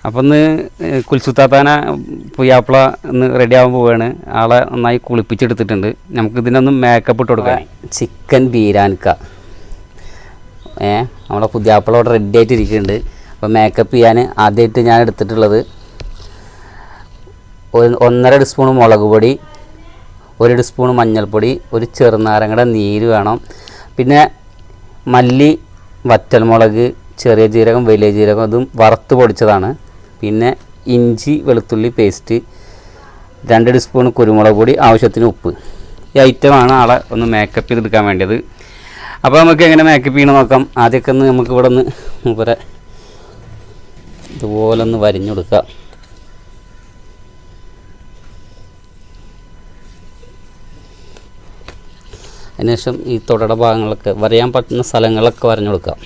അപ്പം ഒന്ന് കുൽസുത്താത്താന പുയ്യാപ്പിള ഒന്ന് റെഡി ആകാൻ പോവുകയാണ്. ആളെ നന്നായി കുളിപ്പിച്ചെടുത്തിട്ടുണ്ട്. നമുക്ക് ഇതിനൊന്ന് മേക്കപ്പ് ഇട്ട് കൊടുക്കാം. ചിക്കൻ ബീരാൻക്ക നമ്മളെ പുതിയാപ്പിള അവിടെ റെഡി ആയിട്ടിരിക്കുന്നുണ്ട്. അപ്പോൾ മേക്കപ്പ് ചെയ്യാൻ ആദ്യമായിട്ട് ഞാൻ എടുത്തിട്ടുള്ളത് 1.5 ടീസ്പൂൺ മുളക് പൊടി, 1 ടീസ്പൂൺ മഞ്ഞൾപ്പൊടി, ഒരു ചെറുനാരങ്ങയുടെ നീര് വേണം. പിന്നെ മല്ലി, വറ്റൽമുളക്, ചെറിയ ജീരകം, വലിയ ജീരകം അതും വറുത്ത് പൊടിച്ചതാണ്. പിന്നെ ഇഞ്ചി വെളുത്തുള്ളി പേസ്റ്റ്, 2 ടീസ്പൂൺ കുരുമുളക് പൊടി, ആവശ്യത്തിന് ഉപ്പ്. ഈ ഐറ്റമാണ് ആളെ ഒന്ന് മേക്കപ്പ് ചെയ്തെടുക്കാൻ വേണ്ടത്. അപ്പോൾ നമുക്ക് എങ്ങനെ മേക്കപ്പ് ചെയ്യണം നോക്കാം. ആദ്യമൊക്കെ ഒന്ന് നമുക്ക് ഇവിടെ ഒന്ന് മൂപ്പരെ ഇതുപോലെ ഒന്ന് വരിഞ്ഞു കൊടുക്കാം. അതിനുശേഷം ഈ തുടയുടെ ഭാഗങ്ങളൊക്കെ വരയാൻ പറ്റുന്ന സ്ഥലങ്ങളൊക്കെ വരഞ്ഞു കൊടുക്കാം.